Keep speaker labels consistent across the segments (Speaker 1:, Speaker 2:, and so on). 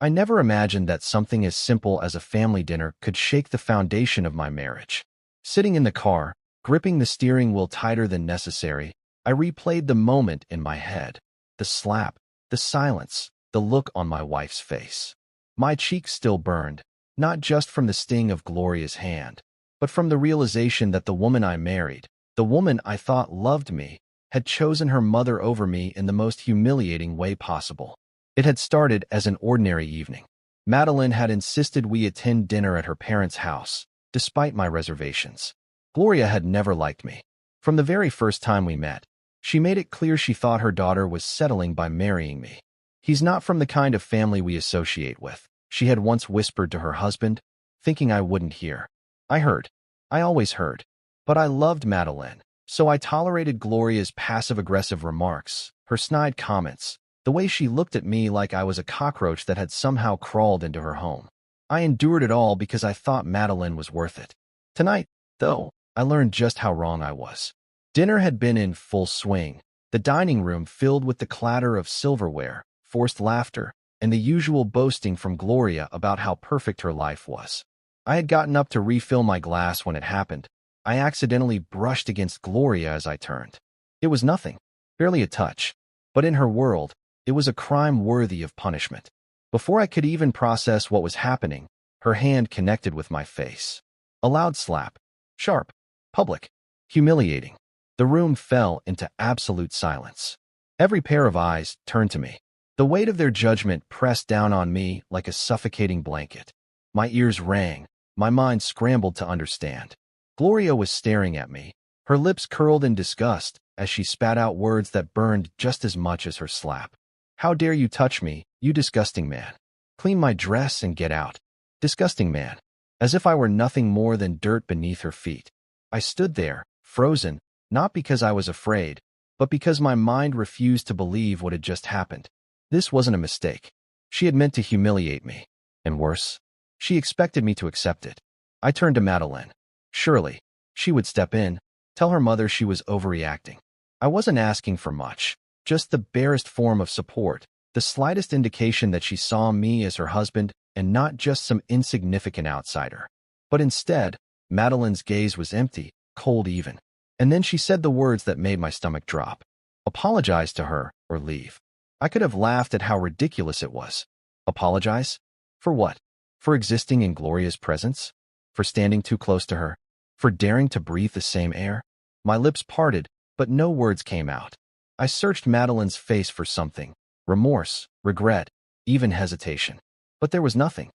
Speaker 1: I never imagined that something as simple as a family dinner could shake the foundation of my marriage. Sitting in the car, gripping the steering wheel tighter than necessary, I replayed the moment in my head. The slap, the silence, the look on my wife's face. My cheeks still burned, not just from the sting of Gloria's hand, but from the realization that the woman I married, the woman I thought loved me, had chosen her mother over me in the most humiliating way possible. It had started as an ordinary evening. Madeline had insisted we attend dinner at her parents' house, despite my reservations. Gloria had never liked me. From the very first time we met, she made it clear she thought her daughter was settling by marrying me. "He's not from the kind of family we associate with," she had once whispered to her husband, thinking I wouldn't hear. I heard. I always heard. But I loved Madeline, so I tolerated Gloria's passive-aggressive remarks, her snide comments, the way she looked at me like I was a cockroach that had somehow crawled into her home. I endured it all because I thought Madeline was worth it. Tonight, though, I learned just how wrong I was. Dinner had been in full swing, the dining room filled with the clatter of silverware, forced laughter, and the usual boasting from Gloria about how perfect her life was. I had gotten up to refill my glass when it happened. I accidentally brushed against Gloria as I turned. It was nothing, barely a touch, but in her world, it was a crime worthy of punishment. Before I could even process what was happening, her hand connected with my face. A loud slap. Sharp. Public. Humiliating. The room fell into absolute silence. Every pair of eyes turned to me. The weight of their judgment pressed down on me like a suffocating blanket. My ears rang. My mind scrambled to understand. Gloria was staring at me, her lips curled in disgust as she spat out words that burned just as much as her slap. "How dare you touch me, you disgusting man. Clean my dress and get out. Disgusting man." As if I were nothing more than dirt beneath her feet. I stood there, frozen, not because I was afraid, but because my mind refused to believe what had just happened. This wasn't a mistake. She had meant to humiliate me. And worse, she expected me to accept it. I turned to Madeline. Surely, she would step in, tell her mother she was overreacting. I wasn't asking for much, just the barest form of support, the slightest indication that she saw me as her husband and not just some insignificant outsider. But instead, Madeline's gaze was empty, cold even. And then she said the words that made my stomach drop. Apologize to her or leave. I could have laughed at how ridiculous it was. Apologize? For what? For existing in Gloria's presence? For standing too close to her? For daring to breathe the same air? My lips parted, but no words came out. I searched Madeline's face for something. Remorse, regret, even hesitation. But there was nothing.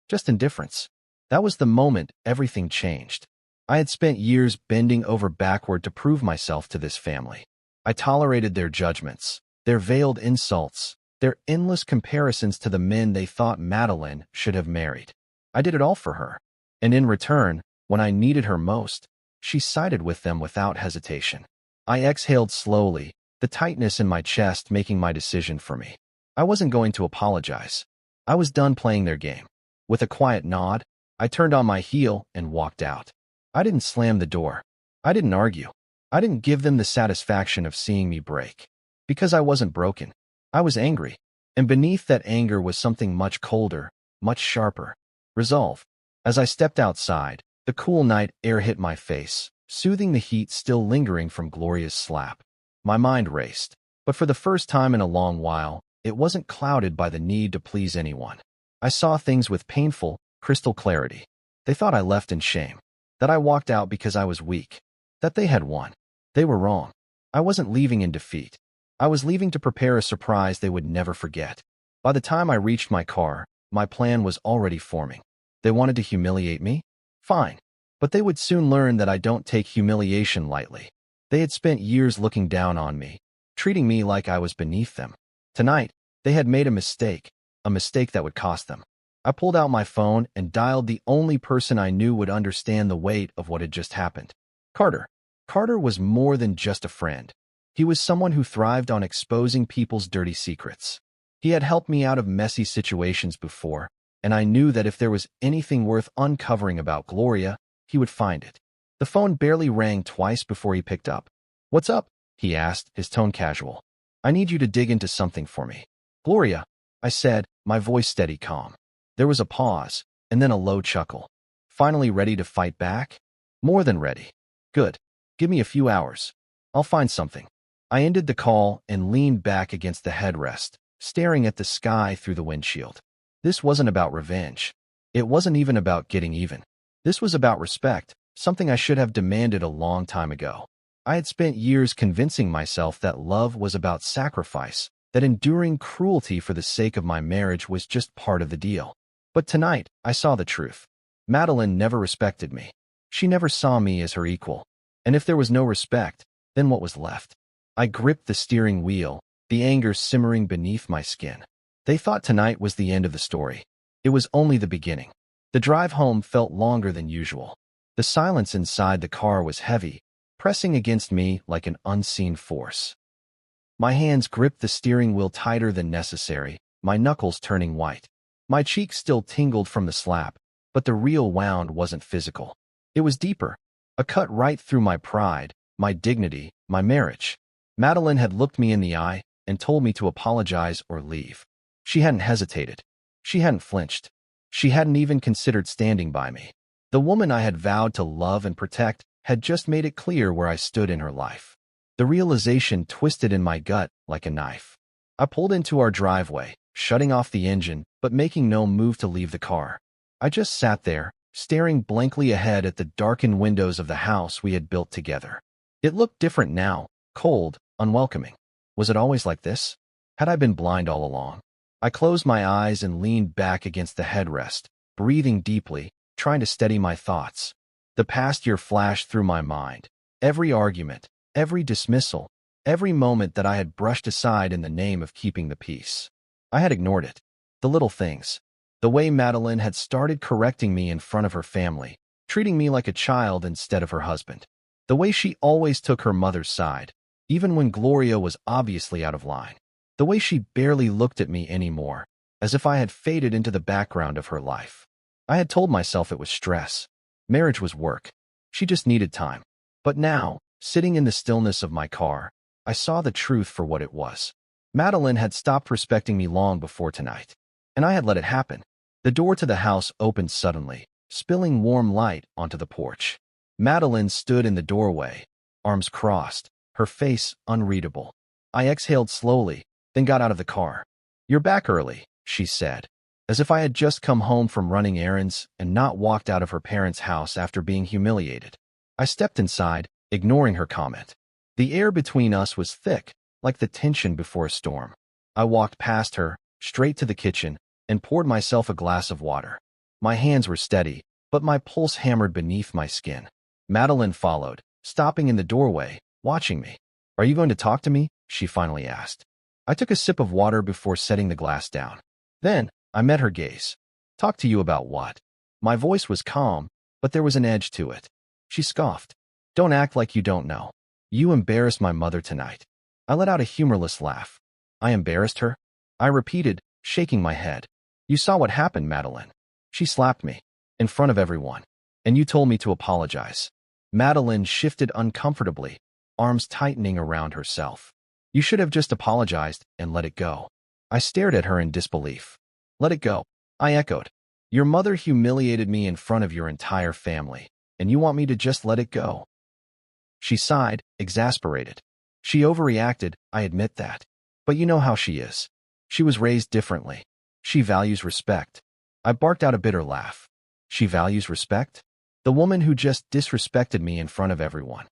Speaker 1: Just indifference. That was the moment everything changed. I had spent years bending over backward to prove myself to this family. I tolerated their judgments, their veiled insults, their endless comparisons to the men they thought Madeline should have married. I did it all for her. And in return, when I needed her most, she sided with them without hesitation. I exhaled slowly, the tightness in my chest making my decision for me. I wasn't going to apologize. I was done playing their game. With a quiet nod, I turned on my heel and walked out. I didn't slam the door. I didn't argue. I didn't give them the satisfaction of seeing me break. Because I wasn't broken. I was angry. And beneath that anger was something much colder, much sharper. Resolve. As I stepped outside, the cool night air hit my face, soothing the heat still lingering from Gloria's slap. My mind raced. But for the first time in a long while, it wasn't clouded by the need to please anyone. I saw things with painful, crystal clarity. They thought I left in shame. That I walked out because I was weak. That they had won. They were wrong. I wasn't leaving in defeat. I was leaving to prepare a surprise they would never forget. By the time I reached my car, my plan was already forming. They wanted to humiliate me? Fine. But they would soon learn that I don't take humiliation lightly. They had spent years looking down on me, treating me like I was beneath them. Tonight, they had made a mistake that would cost them. I pulled out my phone and dialed the only person I knew would understand the weight of what had just happened. Carter. Carter was more than just a friend. He was someone who thrived on exposing people's dirty secrets. He had helped me out of messy situations before, and I knew that if there was anything worth uncovering about Gloria, he would find it. The phone barely rang twice before he picked up. "What's up?" he asked, his tone casual. "I need you to dig into something for me." "Gloria." I said, my voice steady calm. There was a pause, and then a low chuckle. Finally ready to fight back? More than ready. Good. Give me a few hours. I'll find something. I ended the call and leaned back against the headrest, staring at the sky through the windshield. This wasn't about revenge. It wasn't even about getting even. This was about respect, something I should have demanded a long time ago. I had spent years convincing myself that love was about sacrifice, that enduring cruelty for the sake of my marriage was just part of the deal. But tonight, I saw the truth. Madeline never respected me. She never saw me as her equal. And if there was no respect, then what was left? I gripped the steering wheel, the anger simmering beneath my skin. They thought tonight was the end of the story. It was only the beginning. The drive home felt longer than usual. The silence inside the car was heavy, pressing against me like an unseen force. My hands gripped the steering wheel tighter than necessary, my knuckles turning white. My cheeks still tingled from the slap, but the real wound wasn't physical. It was deeper, a cut right through my pride, my dignity, my marriage. Madeline had looked me in the eye and told me to apologize or leave. She hadn't hesitated. She hadn't flinched. She hadn't even considered standing by me. The woman I had vowed to love and protect had just made it clear where I stood in her life. The realization twisted in my gut like a knife. I pulled into our driveway, shutting off the engine, but making no move to leave the car. I just sat there, staring blankly ahead at the darkened windows of the house we had built together. It looked different now, cold, unwelcoming. Was it always like this? Had I been blind all along? I closed my eyes and leaned back against the headrest, breathing deeply, trying to steady my thoughts. The past year flashed through my mind. Every argument, every dismissal, every moment that I had brushed aside in the name of keeping the peace. I had ignored it. The little things. The way Madeline had started correcting me in front of her family, treating me like a child instead of her husband. The way she always took her mother's side, even when Gloria was obviously out of line. The way she barely looked at me anymore, as if I had faded into the background of her life. I had told myself it was stress. Marriage was work. She just needed time. But now, sitting in the stillness of my car, I saw the truth for what it was. Madeline had stopped respecting me long before tonight, and I had let it happen. The door to the house opened suddenly, spilling warm light onto the porch. Madeline stood in the doorway, arms crossed, her face unreadable. I exhaled slowly, then got out of the car. "You're back early," she said, as if I had just come home from running errands and not walked out of her parents' house after being humiliated. I stepped inside, ignoring her comment. The air between us was thick, like the tension before a storm. I walked past her, straight to the kitchen, and poured myself a glass of water. My hands were steady, but my pulse hammered beneath my skin. Madeline followed, stopping in the doorway, watching me. "Are you going to talk to me?" she finally asked. I took a sip of water before setting the glass down. Then, I met her gaze. "Talk to you about what?" My voice was calm, but there was an edge to it. She scoffed. "Don't act like you don't know. You embarrassed my mother tonight." I let out a humorless laugh. "I embarrassed her?" I repeated, shaking my head. "You saw what happened, Madeline. She slapped me, in front of everyone, and you told me to apologize." Madeline shifted uncomfortably, arms tightening around herself. "You should have just apologized and let it go." I stared at her in disbelief. "Let it go," I echoed. "Your mother humiliated me in front of your entire family, and you want me to just let it go?" She sighed, exasperated. "She overreacted, I admit that. But you know how she is. She was raised differently. She values respect." I barked out a bitter laugh. "She values respect?" The woman who just disrespected me in front of everyone.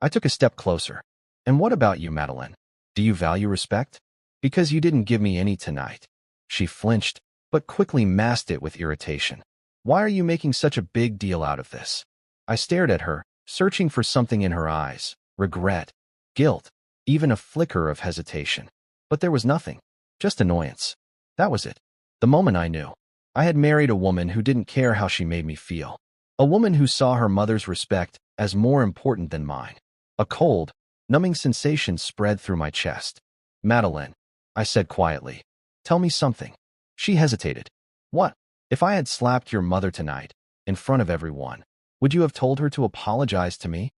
Speaker 1: I took a step closer. "And what about you, Madeline? Do you value respect? Because you didn't give me any tonight." She flinched, but quickly masked it with irritation. "Why are you making such a big deal out of this?" I stared at her, searching for something in her eyes. Regret, guilt, even a flicker of hesitation. But there was nothing. Just annoyance. That was it. The moment I knew. I had married a woman who didn't care how she made me feel. A woman who saw her mother's respect as more important than mine. A cold, numbing sensation spread through my chest. "Madeline," I said quietly, "tell me something." She hesitated. "What? If I had slapped your mother tonight, in front of everyone, would you have told her to apologize to me?"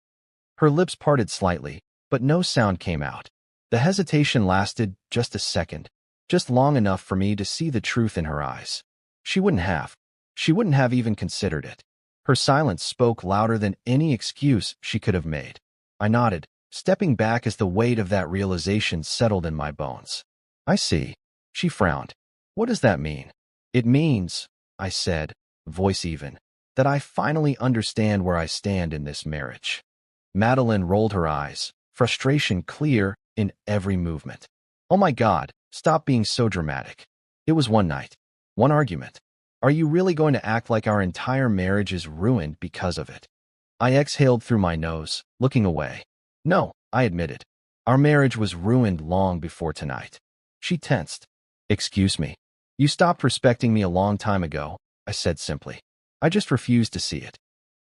Speaker 1: Her lips parted slightly, but no sound came out. The hesitation lasted just a second. just long enough for me to see the truth in her eyes. She wouldn't have. She wouldn't have even considered it. Her silence spoke louder than any excuse she could have made. I nodded, stepping back as the weight of that realization settled in my bones. I see. She frowned. What does that mean? It means, I said, voice even, that I finally understand where I stand in this marriage. Madeline rolled her eyes, frustration clear in every movement. Oh my God, stop being so dramatic. It was one night. One argument. Are you really going to act like our entire marriage is ruined because of it? I exhaled through my nose, looking away. No, I admitted. Our marriage was ruined long before tonight. She tensed. Excuse me. You stopped respecting me a long time ago, I said simply. I just refused to see it.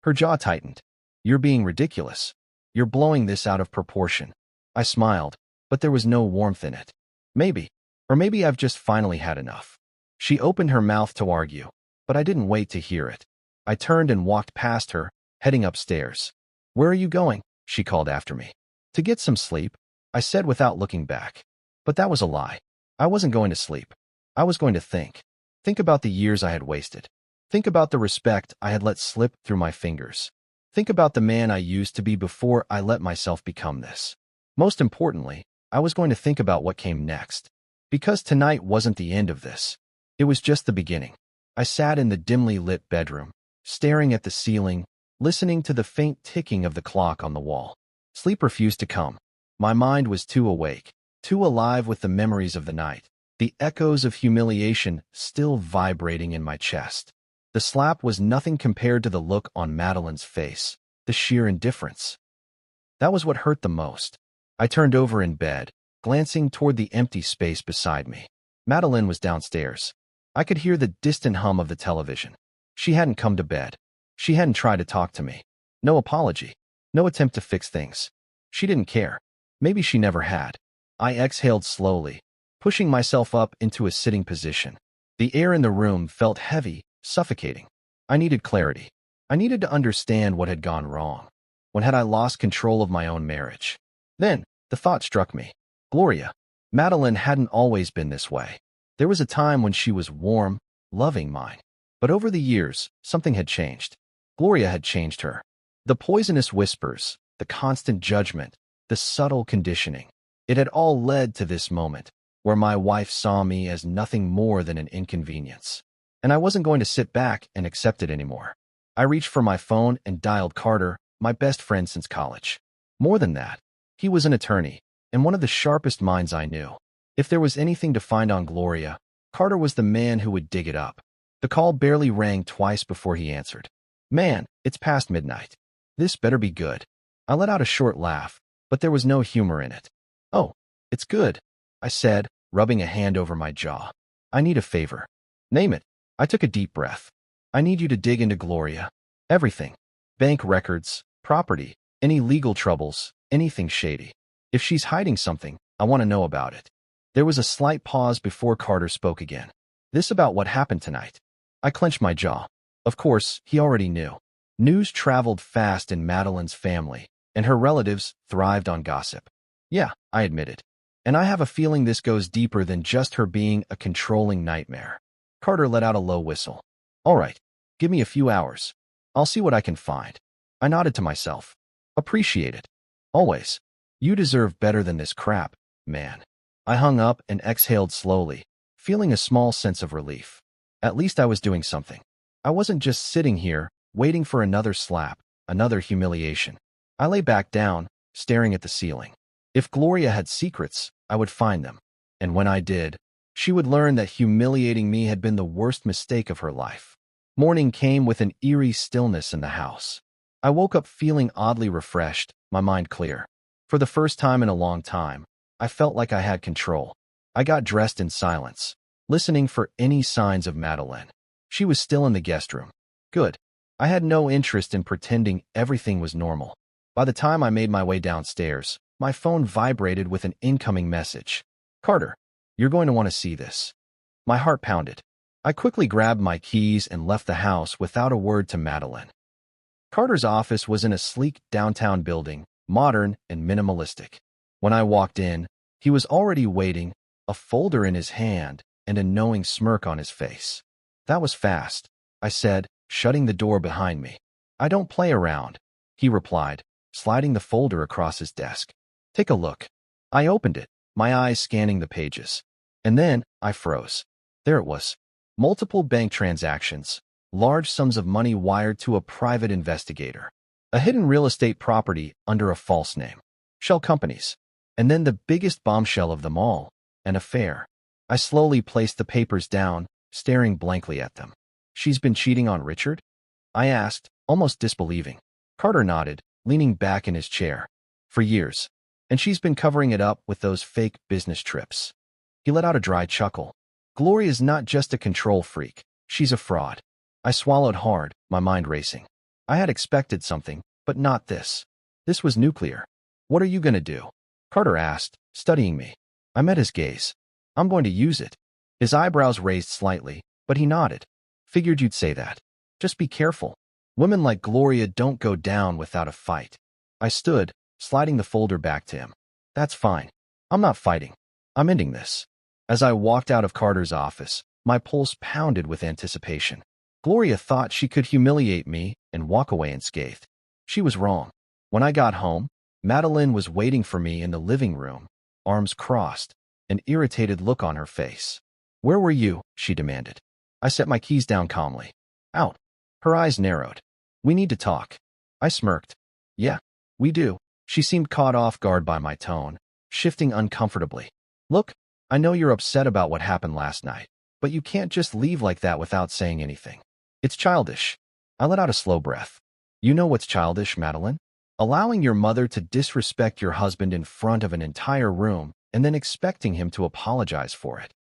Speaker 1: Her jaw tightened. You're being ridiculous. You're blowing this out of proportion. I smiled, but there was no warmth in it. Maybe. Or maybe I've just finally had enough. She opened her mouth to argue, but I didn't wait to hear it. I turned and walked past her, heading upstairs. Where are you going? She called after me. To get some sleep, I said without looking back. But that was a lie. I wasn't going to sleep. I was going to think. Think about the years I had wasted. Think about the respect I had let slip through my fingers. Think about the man I used to be before I let myself become this. Most importantly, I was going to think about what came next. Because tonight wasn't the end of this. It was just the beginning. I sat in the dimly lit bedroom, staring at the ceiling, listening to the faint ticking of the clock on the wall. Sleep refused to come. My mind was too awake, too alive with the memories of the night, the echoes of humiliation still vibrating in my chest. The slap was nothing compared to the look on Madeline's face, the sheer indifference. That was what hurt the most. I turned over in bed, glancing toward the empty space beside me. Madeline was downstairs. I could hear the distant hum of the television. She hadn't come to bed. She hadn't tried to talk to me. No apology. No attempt to fix things. She didn't care. Maybe she never had. I exhaled slowly, pushing myself up into a sitting position. The air in the room felt heavy, suffocating. I needed clarity. I needed to understand what had gone wrong. When had I lost control of my own marriage? Then, the thought struck me. Gloria. Madeline hadn't always been this way. There was a time when she was warm, loving mine. But over the years, something had changed. Gloria had changed her. The poisonous whispers, the constant judgment, the subtle conditioning. It had all led to this moment, where my wife saw me as nothing more than an inconvenience. And I wasn't going to sit back and accept it anymore. I reached for my phone and dialed Carter, my best friend since college. More than that, he was an attorney, and one of the sharpest minds I knew. If there was anything to find on Gloria, Carter was the man who would dig it up. The call barely rang twice before he answered. Man, it's past midnight. This better be good. I let out a short laugh, but there was no humor in it. Oh, it's good, I said, rubbing a hand over my jaw. I need a favor. Name it. I took a deep breath. I need you to dig into Gloria. Everything. Bank records, property, any legal troubles, anything shady. If she's hiding something, I want to know about it. There was a slight pause before Carter spoke again. This about what happened tonight. I clenched my jaw. Of course, he already knew. News traveled fast in Madeline's family, and her relatives thrived on gossip. Yeah, I admitted. And I have a feeling this goes deeper than just her being a controlling nightmare. Carter let out a low whistle. All right, give me a few hours. I'll see what I can find. I nodded to myself. Appreciate it. Always. You deserve better than this crap, man. I hung up and exhaled slowly, feeling a small sense of relief. At least I was doing something. I wasn't just sitting here, waiting for another slap, another humiliation. I lay back down, staring at the ceiling. If Gloria had secrets, I would find them. And when I did, she would learn that humiliating me had been the worst mistake of her life. Morning came with an eerie stillness in the house. I woke up feeling oddly refreshed, my mind clear. For the first time in a long time, I felt like I had control. I got dressed in silence, listening for any signs of Madeline. She was still in the guest room. Good. I had no interest in pretending everything was normal. By the time I made my way downstairs, my phone vibrated with an incoming message. Carter, you're going to want to see this. My heart pounded. I quickly grabbed my keys and left the house without a word to Madeline. Carter's office was in a sleek downtown building, modern and minimalistic. When I walked in, he was already waiting, a folder in his hand, and a knowing smirk on his face. "That was fast," I said, shutting the door behind me. "I don't play around," he replied, sliding the folder across his desk. "Take a look." I opened it, my eyes scanning the pages. And then I froze. There it was. Multiple bank transactions, large sums of money wired to a private investigator, a hidden real estate property under a false name, shell companies, and then the biggest bombshell of them all, an affair. I slowly placed the papers down, staring blankly at them. "She's been cheating on Richard?" I asked, almost disbelieving. Carter nodded, leaning back in his chair. "For years. And she's been covering it up with those fake business trips." He let out a dry chuckle. "Gloria's not just a control freak. She's a fraud." I swallowed hard, my mind racing. I had expected something, but not this. This was nuclear. "What are you going to do?" Carter asked, studying me. I met his gaze. "I'm going to use it." His eyebrows raised slightly, but he nodded. "Figured you'd say that. Just be careful. Women like Gloria don't go down without a fight." I stood, sliding the folder back to him. "That's fine. I'm not fighting. I'm ending this." As I walked out of Carter's office, my pulse pounded with anticipation. Gloria thought she could humiliate me and walk away unscathed. She was wrong. When I got home, Madeline was waiting for me in the living room, arms crossed, an irritated look on her face. "Where were you?" she demanded. I set my keys down calmly. "Out." Her eyes narrowed. "We need to talk." I smirked. "Yeah, we do." She seemed caught off guard by my tone, shifting uncomfortably. "Look, I know you're upset about what happened last night, but you can't just leave like that without saying anything. It's childish." I let out a slow breath. "You know what's childish, Madeline? Allowing your mother to disrespect your husband in front of an entire room and then expecting him to apologize for it."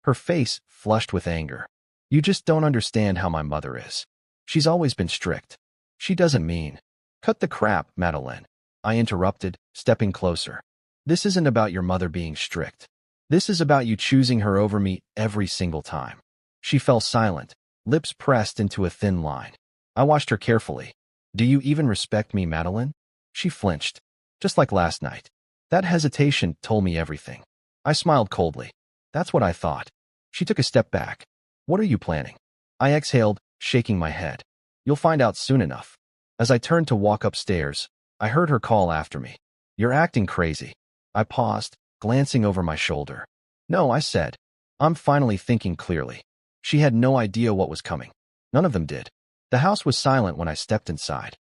Speaker 1: Her face flushed with anger. "You just don't understand how my mother is. She's always been strict. She doesn't mean—" "Cut the crap, Madeline," I interrupted, stepping closer. "This isn't about your mother being strict. This is about you choosing her over me every single time." She fell silent, lips pressed into a thin line. I watched her carefully. "Do you even respect me, Madeline?" She flinched, just like last night. That hesitation told me everything. I smiled coldly. "That's what I thought." She took a step back. "What are you planning?" I exhaled, shaking my head. "You'll find out soon enough." As I turned to walk upstairs, I heard her call after me. "You're acting crazy." I paused, glancing over my shoulder. "No," I said. "I'm finally thinking clearly." She had no idea what was coming. None of them did. The house was silent when I stepped inside.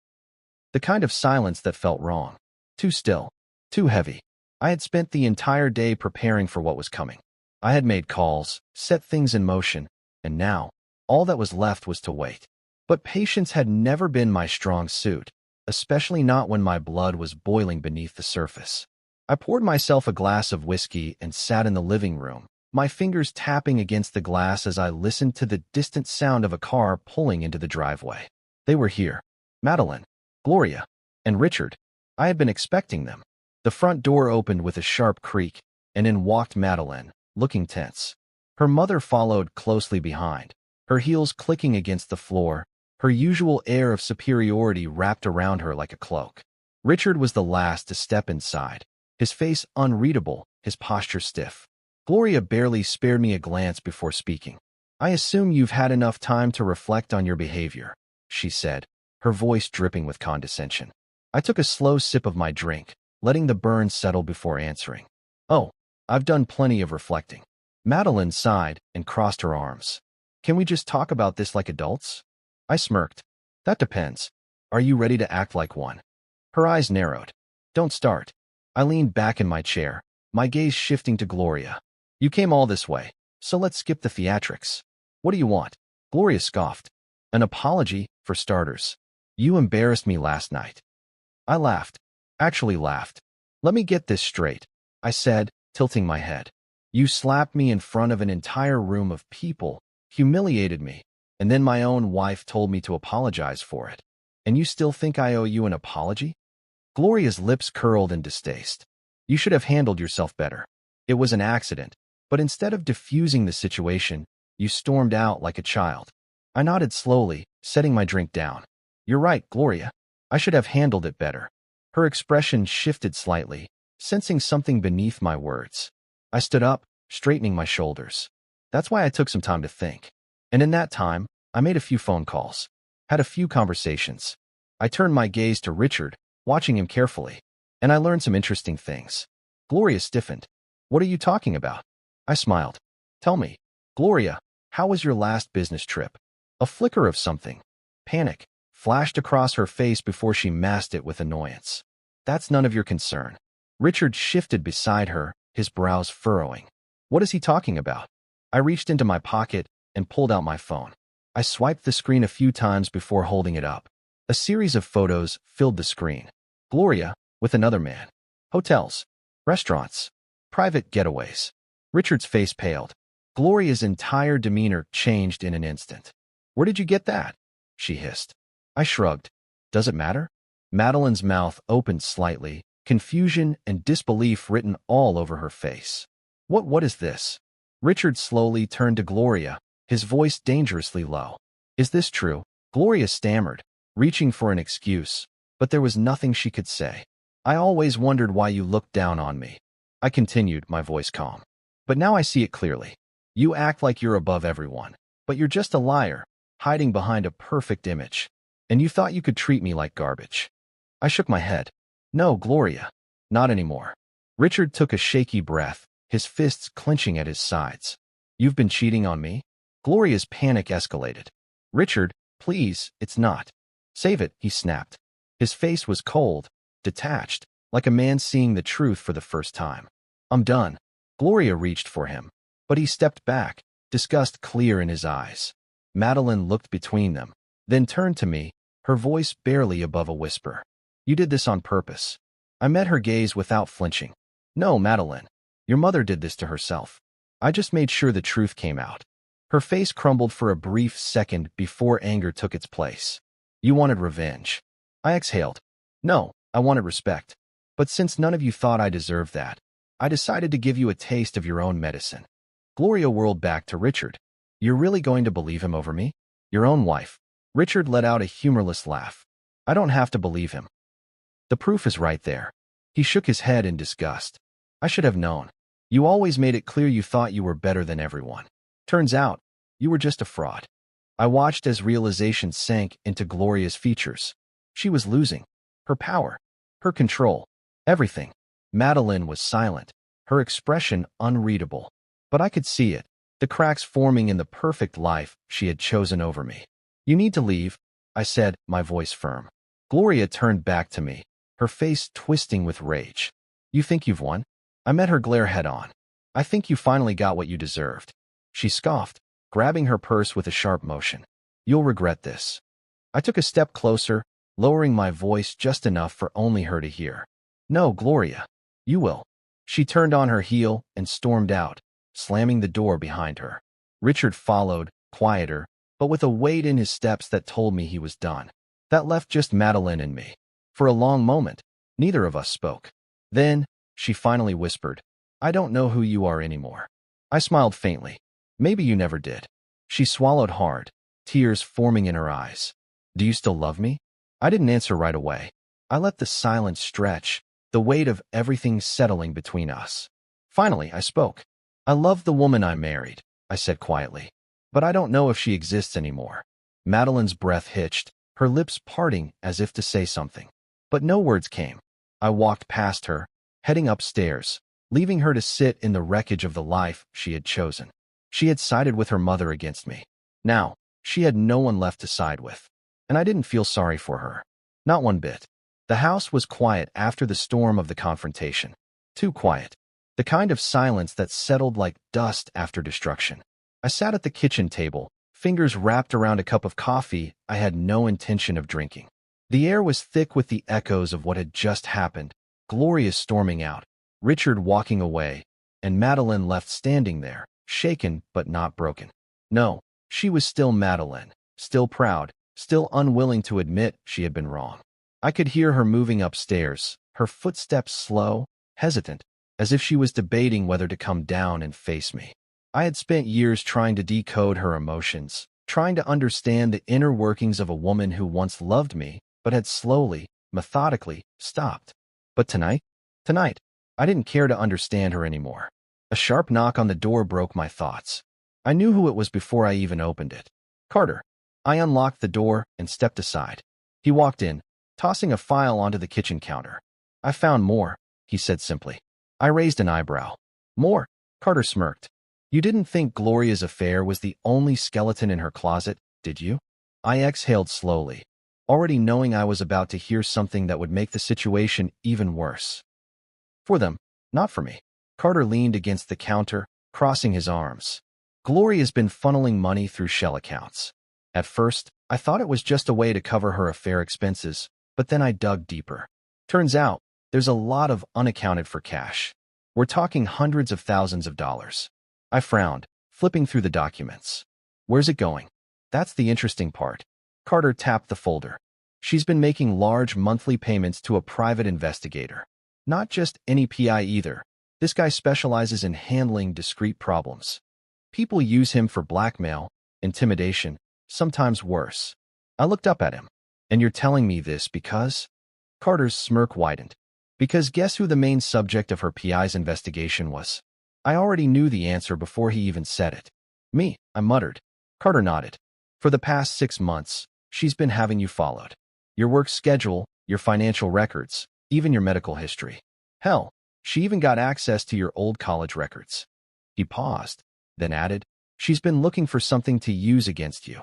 Speaker 1: The kind of silence that felt wrong. Too still. Too heavy. I had spent the entire day preparing for what was coming. I had made calls, set things in motion, and now, all that was left was to wait. But patience had never been my strong suit, especially not when my blood was boiling beneath the surface. I poured myself a glass of whiskey and sat in the living room, my fingers tapping against the glass as I listened to the distant sound of a car pulling into the driveway. They were here. Madeline, Gloria, and Richard. I had been expecting them. The front door opened with a sharp creak, and in walked Madeline, looking tense. Her mother followed closely behind, her heels clicking against the floor, her usual air of superiority wrapped around her like a cloak. Richard was the last to step inside, his face unreadable, his posture stiff. Gloria barely spared me a glance before speaking. "I assume you've had enough time to reflect on your behavior," she said, her voice dripping with condescension. I took a slow sip of my drink, letting the burn settle before answering. "Oh, I've done plenty of reflecting." Madeline sighed and crossed her arms. "Can we just talk about this like adults?" I smirked. "That depends. Are you ready to act like one?" Her eyes narrowed. "Don't start." I leaned back in my chair, my gaze shifting to Gloria. "You came all this way, so let's skip the theatrics. What do you want?" Gloria scoffed. "An apology, for starters. You embarrassed me last night." I laughed. Actually laughed. "Let me get this straight," I said, tilting my head. "You slapped me in front of an entire room of people, humiliated me, and then my own wife told me to apologize for it. And you still think I owe you an apology?" Gloria's lips curled in distaste. "You should have handled yourself better. It was an accident, but instead of diffusing the situation, you stormed out like a child." I nodded slowly, setting my drink down. "You're right, Gloria. I should have handled it better." Her expression shifted slightly, sensing something beneath my words. I stood up, straightening my shoulders. That's why I took some time to think. And in that time, I made a few phone calls, had a few conversations. I turned my gaze to Richard, watching him carefully, and I learned some interesting things. Gloria stiffened. What are you talking about? I smiled. Tell me, Gloria, how was your last business trip? A flicker of something. Panic flashed across her face before she masked it with annoyance. That's none of your concern. Richard shifted beside her, his brows furrowing. What is he talking about? I reached into my pocket and pulled out my phone. I swiped the screen a few times before holding it up. A series of photos filled the screen. Gloria, with another man. Hotels, restaurants, private getaways. Richard's face paled. Gloria's entire demeanor changed in an instant. Where did you get that? She hissed. I shrugged. Does it matter? Madeline's mouth opened slightly, confusion and disbelief written all over her face. What is this? Richard slowly turned to Gloria, his voice dangerously low. Is this true? Gloria stammered, reaching for an excuse, but there was nothing she could say. I always wondered why you looked down on me. I continued, my voice calm. But now I see it clearly. You act like you're above everyone, but you're just a liar, hiding behind a perfect image. And you thought you could treat me like garbage. I shook my head. No, Gloria. Not anymore. Richard took a shaky breath, his fists clenching at his sides. You've been cheating on me? Gloria's panic escalated. Richard, please, it's not. Save it, he snapped. His face was cold, detached, like a man seeing the truth for the first time. I'm done. Gloria reached for him, but he stepped back, disgust clear in his eyes. Madeline looked between them, then turned to me, her voice barely above a whisper. You did this on purpose. I met her gaze without flinching. No, Madeline. Your mother did this to herself. I just made sure the truth came out. Her face crumbled for a brief second before anger took its place. You wanted revenge. I exhaled. No, I wanted respect. But since none of you thought I deserved that, I decided to give you a taste of your own medicine. Gloria whirled back to Richard. You're really going to believe him over me? Your own wife. Richard let out a humorless laugh. I don't have to believe him. The proof is right there. He shook his head in disgust. I should have known. You always made it clear you thought you were better than everyone. Turns out, you were just a fraud. I watched as realization sank into Gloria's features. She was losing. Her power. Her control. Everything. Madeline was silent, her expression unreadable. But I could see it, the cracks forming in the perfect life she had chosen over me. You need to leave, I said, my voice firm. Gloria turned back to me, her face twisting with rage. You think you've won? I met her glare head on. I think you finally got what you deserved. She scoffed, grabbing her purse with a sharp motion. You'll regret this. I took a step closer, lowering my voice just enough for only her to hear. No, Gloria. You will. She turned on her heel and stormed out, slamming the door behind her. Richard followed, quieter, but with a weight in his steps that told me he was done. That left just Madeline and me. For a long moment, neither of us spoke. Then, she finally whispered, I don't know who you are anymore. I smiled faintly. Maybe you never did. She swallowed hard, tears forming in her eyes. Do you still love me? I didn't answer right away. I let the silence stretch, the weight of everything settling between us. Finally, I spoke. I love the woman I married, I said quietly. But I don't know if she exists anymore. Madeline's breath hitched, her lips parting as if to say something. But no words came. I walked past her, heading upstairs, leaving her to sit in the wreckage of the life she had chosen. She had sided with her mother against me. Now, she had no one left to side with. And I didn't feel sorry for her. Not one bit. The house was quiet after the storm of the confrontation. Too quiet. The kind of silence that settled like dust after destruction. I sat at the kitchen table, fingers wrapped around a cup of coffee I had no intention of drinking. The air was thick with the echoes of what had just happened. Gloria storming out, Richard walking away, and Madeline left standing there, shaken but not broken. No, she was still Madeline, still proud, still unwilling to admit she had been wrong. I could hear her moving upstairs, her footsteps slow, hesitant, as if she was debating whether to come down and face me. I had spent years trying to decode her emotions, trying to understand the inner workings of a woman who once loved me, but had slowly, methodically, stopped. But tonight, I didn't care to understand her anymore. A sharp knock on the door broke my thoughts. I knew who it was before I even opened it. Carter. I unlocked the door and stepped aside. He walked in, tossing a file onto the kitchen counter. I found more, he said simply. I raised an eyebrow. More? Carter smirked. You didn't think Gloria's affair was the only skeleton in her closet, did you? I exhaled slowly, already knowing I was about to hear something that would make the situation even worse. For them, not for me. Carter leaned against the counter, crossing his arms. Gloria's been funneling money through shell accounts. At first, I thought it was just a way to cover her affair expenses, but then I dug deeper. Turns out, there's a lot of unaccounted for cash. We're talking hundreds of thousands of dollars. I frowned, flipping through the documents. Where's it going? That's the interesting part. Carter tapped the folder. She's been making large monthly payments to a private investigator. Not just any PI either. This guy specializes in handling discrete problems. People use him for blackmail, intimidation, sometimes worse. I looked up at him. And you're telling me this because? Carter's smirk widened. Because guess who the main subject of her PI's investigation was? I already knew the answer before he even said it. Me, I muttered. Carter nodded. For the past 6 months, she's been having you followed. Your work schedule, your financial records, even your medical history. Hell, she even got access to your old college records. He paused, then added, she's been looking for something to use against you.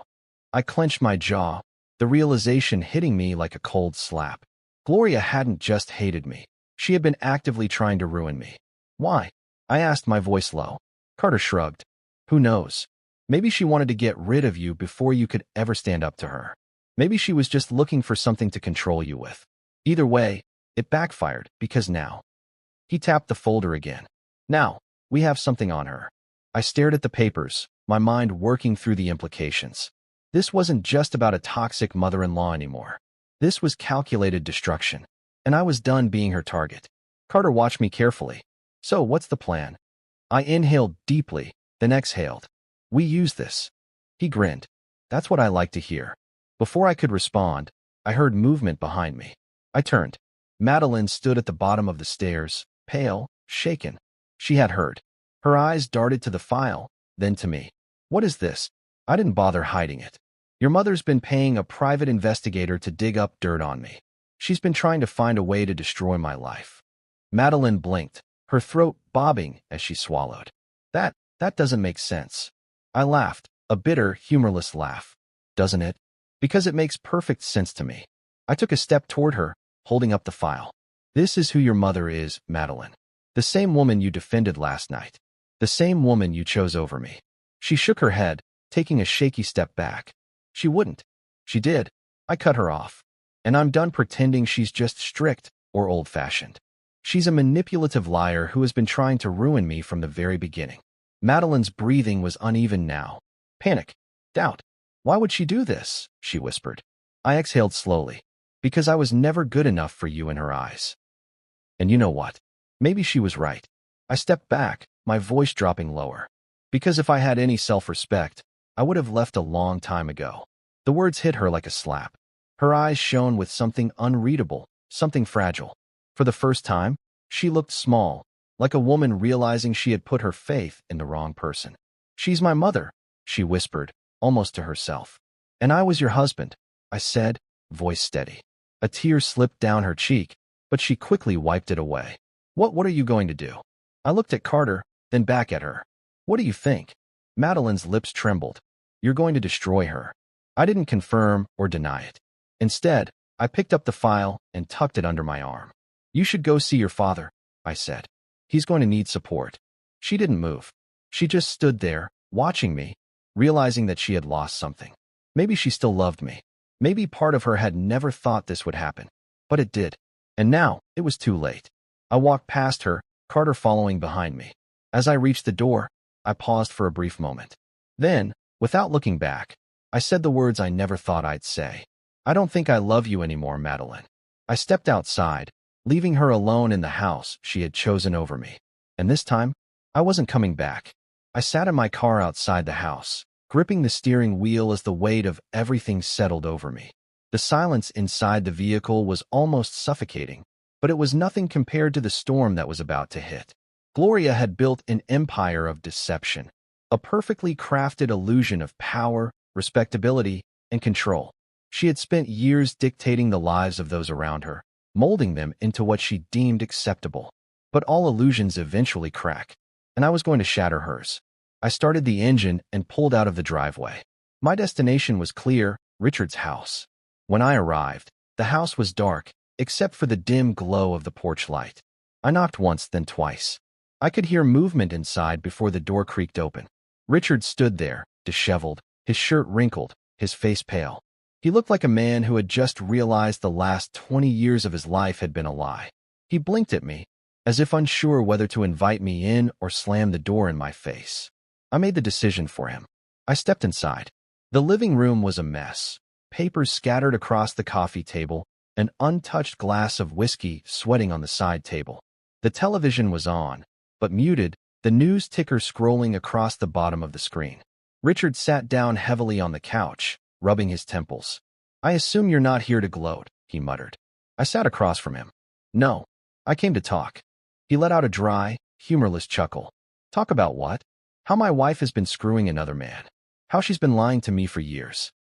Speaker 1: I clenched my jaw, the realization hitting me like a cold slap. Gloria hadn't just hated me. She had been actively trying to ruin me. Why? I asked, my voice low. Carter shrugged. Who knows? Maybe she wanted to get rid of you before you could ever stand up to her. Maybe she was just looking for something to control you with. Either way, it backfired, because now. He tapped the folder again. Now, we have something on her. I stared at the papers, my mind working through the implications. This wasn't just about a toxic mother-in-law anymore. This was calculated destruction, and I was done being her target. Carter watched me carefully. So, what's the plan? I inhaled deeply, then exhaled. We use this. He grinned. That's what I like to hear. Before I could respond, I heard movement behind me. I turned. Madeline stood at the bottom of the stairs, pale, shaken. She had heard. Her eyes darted to the file, then to me. What is this? I didn't bother hiding it. Your mother's been paying a private investigator to dig up dirt on me. She's been trying to find a way to destroy my life. Madeline blinked, her throat bobbing as she swallowed. That doesn't make sense. I laughed, a bitter, humorless laugh. Doesn't it? Because it makes perfect sense to me. I took a step toward her, holding up the file. This is who your mother is, Madeline. The same woman you defended last night. The same woman you chose over me. She shook her head, taking a shaky step back. She wouldn't. She did. I cut her off. And I'm done pretending she's just strict or old-fashioned. She's a manipulative liar who has been trying to ruin me from the very beginning. Madeline's breathing was uneven now. Panic. Doubt. Why would she do this? She whispered. I exhaled slowly. Because I was never good enough for you in her eyes. And you know what? Maybe she was right. I stepped back, my voice dropping lower. Because if I had any self-respect, I would have left a long time ago. The words hit her like a slap. Her eyes shone with something unreadable, something fragile. For the first time, she looked small, like a woman realizing she had put her faith in the wrong person. She's my mother, she whispered, almost to herself. And I was your husband, I said, voice steady. A tear slipped down her cheek, but she quickly wiped it away. What are you going to do? I looked at Carter, then back at her. What do you think? Madeline's lips trembled. You're going to destroy her. I didn't confirm or deny it. Instead, I picked up the file and tucked it under my arm. You should go see your father, I said. He's going to need support. She didn't move. She just stood there, watching me, realizing that she had lost something. Maybe she still loved me. Maybe part of her had never thought this would happen. But it did. And now, it was too late. I walked past her, Carter following behind me. As I reached the door, I paused for a brief moment. Then, without looking back, I said the words I never thought I'd say. I don't think I love you anymore, Madeline. I stepped outside, leaving her alone in the house she had chosen over me. And this time, I wasn't coming back. I sat in my car outside the house, gripping the steering wheel as the weight of everything settled over me. The silence inside the vehicle was almost suffocating, but it was nothing compared to the storm that was about to hit. Gloria had built an empire of deception, a perfectly crafted illusion of power, respectability, and control. She had spent years dictating the lives of those around her, molding them into what she deemed acceptable. But all illusions eventually crack, and I was going to shatter hers. I started the engine and pulled out of the driveway. My destination was clear: Richard's house. When I arrived, the house was dark, except for the dim glow of the porch light. I knocked once, then twice. I could hear movement inside before the door creaked open. Richard stood there, disheveled, his shirt wrinkled, his face pale. He looked like a man who had just realized the last 20 years of his life had been a lie. He blinked at me, as if unsure whether to invite me in or slam the door in my face. I made the decision for him. I stepped inside. The living room was a mess. Papers scattered across the coffee table, an untouched glass of whiskey sweating on the side table. The television was on, but muted, the news ticker scrolling across the bottom of the screen. Richard sat down heavily on the couch, rubbing his temples. "I assume you're not here to gloat," he muttered. I sat across from him. "No, I came to talk." He let out a dry, humorless chuckle. "Talk about what?" "How my wife has been screwing another man. How she's been lying to me for years.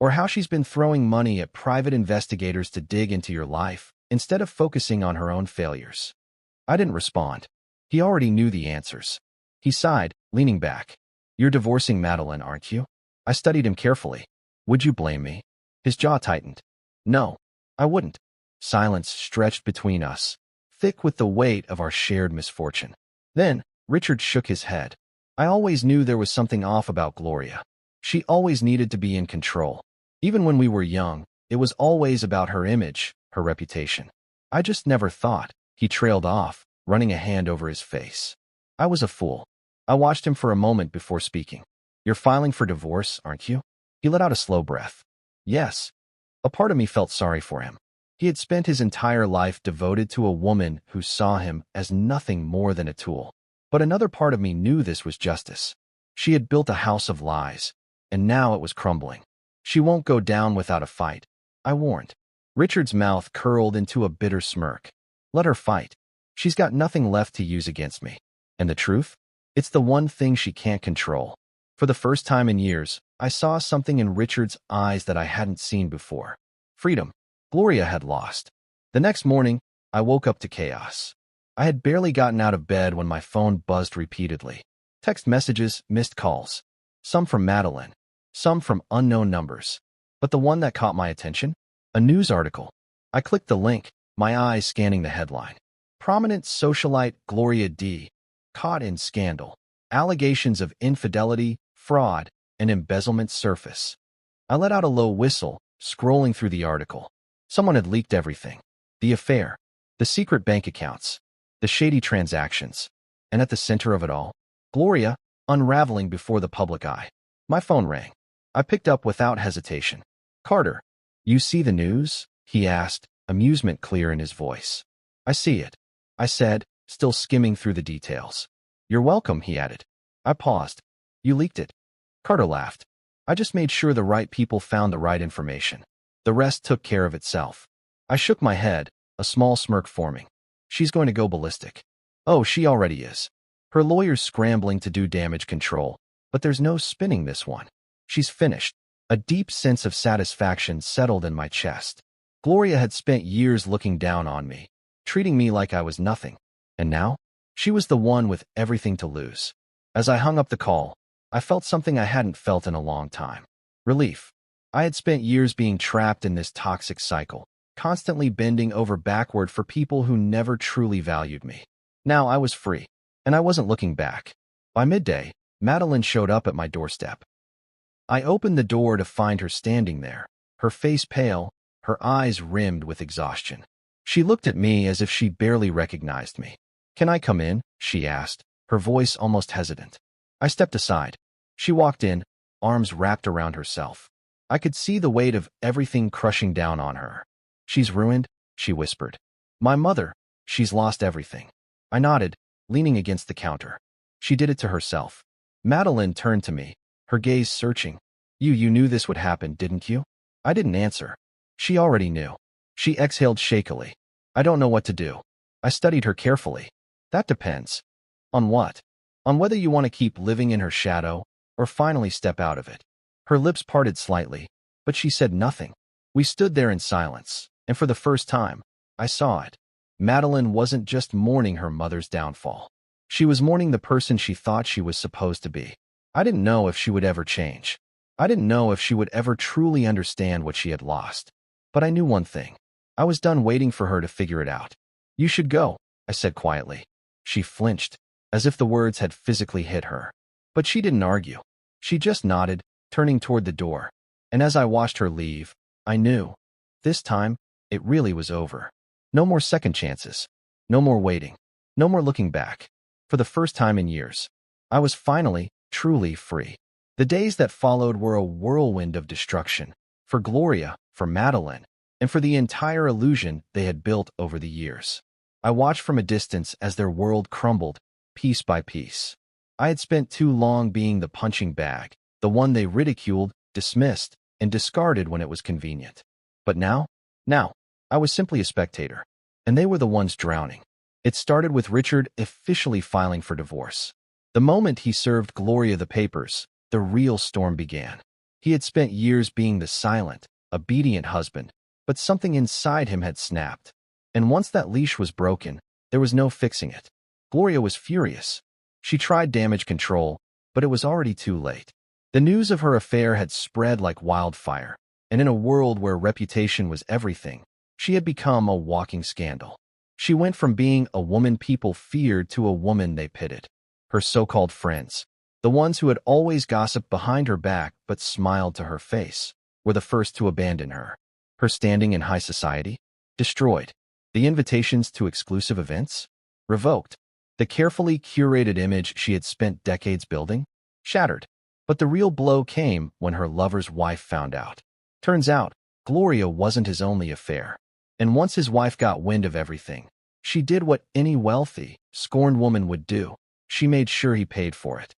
Speaker 1: Or how she's been throwing money at private investigators to dig into your life, instead of focusing on her own failures." I didn't respond. He already knew the answers. He sighed, leaning back. "You're divorcing Madeline, aren't you?" I studied him carefully. "Would you blame me?" His jaw tightened. "No, I wouldn't." Silence stretched between us, thick with the weight of our shared misfortune. Then, Richard shook his head. "I always knew there was something off about Gloria. She always needed to be in control. Even when we were young, it was always about her image, her reputation. I just never thought." He trailed off, running a hand over his face. I was a fool. I watched him for a moment before speaking. "You're filing for divorce, aren't you?" He let out a slow breath. "Yes." A part of me felt sorry for him. He had spent his entire life devoted to a woman who saw him as nothing more than a tool. But another part of me knew this was justice. She had built a house of lies, and now it was crumbling. "She won't go down without a fight," I warned. Richard's mouth curled into a bitter smirk. "Let her fight. She's got nothing left to use against me. And the truth? It's the one thing she can't control." For the first time in years, I saw something in Richard's eyes that I hadn't seen before. Freedom. Gloria had lost. The next morning, I woke up to chaos. I had barely gotten out of bed when my phone buzzed repeatedly. Text messages, missed calls. Some from Madeline, some from unknown numbers. But the one that caught my attention? A news article. I clicked the link, my eyes scanning the headline. Prominent socialite Gloria D. caught in scandal. Allegations of infidelity, fraud, and embezzlement surface. I let out a low whistle, scrolling through the article. Someone had leaked everything. The affair, the secret bank accounts, the shady transactions. And at the center of it all, Gloria, unraveling before the public eye. My phone rang. I picked up without hesitation. "Carter, you see the news?" he asked, amusement clear in his voice. "I see it," I said, still skimming through the details. "You're welcome," he added. I paused. "You leaked it?" Carter laughed. "I just made sure the right people found the right information. The rest took care of itself." I shook my head, a small smirk forming. "She's going to go ballistic." "Oh, she already is. Her lawyer's scrambling to do damage control, but there's no spinning this one. She's finished." A deep sense of satisfaction settled in my chest. Gloria had spent years looking down on me, treating me like I was nothing. And now, she was the one with everything to lose. As I hung up the call, I felt something I hadn't felt in a long time. Relief. I had spent years being trapped in this toxic cycle, constantly bending over backward for people who never truly valued me. Now I was free, and I wasn't looking back. By midday, Madeline showed up at my doorstep. I opened the door to find her standing there, her face pale, her eyes rimmed with exhaustion. She looked at me as if she barely recognized me. "Can I come in?" she asked, her voice almost hesitant. I stepped aside. She walked in, arms wrapped around herself. I could see the weight of everything crushing down on her. "She's ruined," she whispered. "My mother, she's lost everything." I nodded, leaning against the counter. "She did it to herself." Madeline turned to me, her gaze searching. You knew this would happen, didn't you?" I didn't answer. She already knew. She exhaled shakily. "I don't know what to do." I studied her carefully. "That depends. On what? On whether you want to keep living in her shadow or finally step out of it. Her lips parted slightly, but she said nothing. We stood there in silence, and for the first time, I saw it. Madeline wasn't just mourning her mother's downfall. She was mourning the person she thought she was supposed to be. I didn't know if she would ever change. I didn't know if she would ever truly understand what she had lost. But I knew one thing. I was done waiting for her to figure it out. You should go, I said quietly. She flinched, as if the words had physically hit her. But she didn't argue. She just nodded, turning toward the door. And as I watched her leave, I knew. This time, it really was over. No more second chances. No more waiting. No more looking back. For the first time in years, I was finally, truly free. The days that followed were a whirlwind of destruction. For Gloria, for Madeline, and for the entire illusion they had built over the years. I watched from a distance as their world crumbled, piece by piece. I had spent too long being the punching bag, the one they ridiculed, dismissed, and discarded when it was convenient. But now, I was simply a spectator, and they were the ones drowning. It started with Richard officially filing for divorce. The moment he served Gloria the papers, the real storm began. He had spent years being the silent, obedient husband, but something inside him had snapped. And once that leash was broken, there was no fixing it. Gloria was furious. She tried damage control, but it was already too late. The news of her affair had spread like wildfire, and in a world where reputation was everything, she had become a walking scandal. She went from being a woman people feared to a woman they pitted. Her so-called friends, the ones who had always gossiped behind her back but smiled to her face, were the first to abandon her. Her standing in high society? Destroyed. The invitations to exclusive events? Revoked. The carefully curated image she had spent decades building? Shattered. But the real blow came when her lover's wife found out. Turns out, Gloria wasn't his only affair. And once his wife got wind of everything, she did what any wealthy, scorned woman would do. She made sure he paid for it.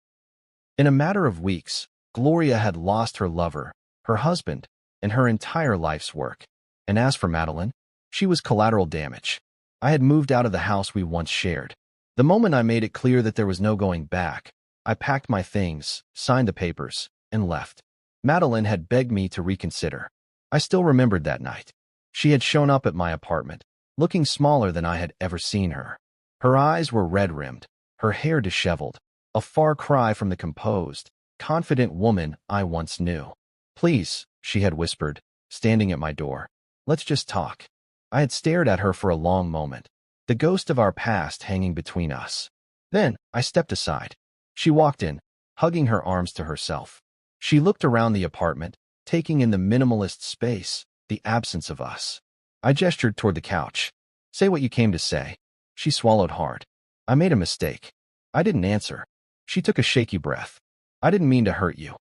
Speaker 1: In a matter of weeks, Gloria had lost her lover, her husband, and her entire life's work. And as for Madeline, she was collateral damage. I had moved out of the house we once shared. The moment I made it clear that there was no going back, I packed my things, signed the papers, and left. Madeline had begged me to reconsider. I still remembered that night. She had shown up at my apartment, looking smaller than I had ever seen her. Her eyes were red-rimmed, her hair disheveled, a far cry from the composed, confident woman I once knew. "Please," she had whispered, standing at my door. "Let's just talk." I had stared at her for a long moment, the ghost of our past hanging between us. Then I stepped aside. She walked in, hugging her arms to herself. She looked around the apartment, taking in the minimalist space, the absence of us. I gestured toward the couch. "Say what you came to say." She swallowed hard. "I made a mistake." I didn't answer. She took a shaky breath. "I didn't mean to hurt you.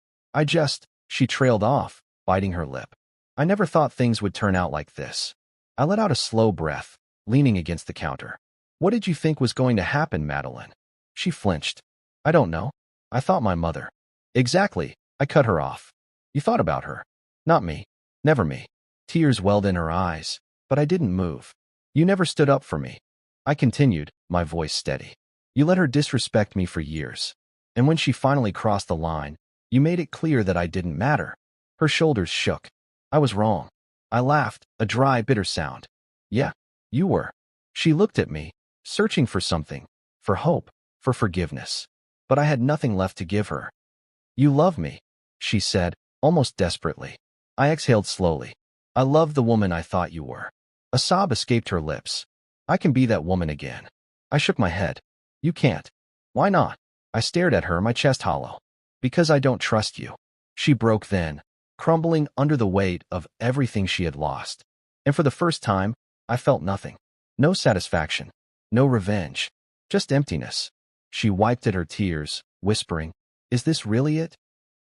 Speaker 1: She trailed off, biting her lip. "I never thought things would turn out like this." I let out a slow breath, leaning against the counter. "What did you think was going to happen, Madeline?" She flinched. "I don't know. I thought my mother." "Exactly," I cut her off. "You thought about her. Not me. Never me." Tears welled in her eyes, but I didn't move. "You never stood up for me." I continued, my voice steady. "You let her disrespect me for years. And when she finally crossed the line, you made it clear that I didn't matter." Her shoulders shook. "I was wrong." I laughed, a dry, bitter sound. "Yeah, you were." She looked at me, searching for something, for hope, for forgiveness. But I had nothing left to give her. "You love me," she said, almost desperately. I exhaled slowly. "I love the woman I thought you were." A sob escaped her lips. "I can be that woman again." I shook my head. "You can't." "Why not?" I stared at her, my chest hollow. "Because I don't trust you." She broke then, crumbling under the weight of everything she had lost. And for the first time, I felt nothing. No satisfaction. No revenge. Just emptiness. She wiped at her tears, whispering, "Is this really it?"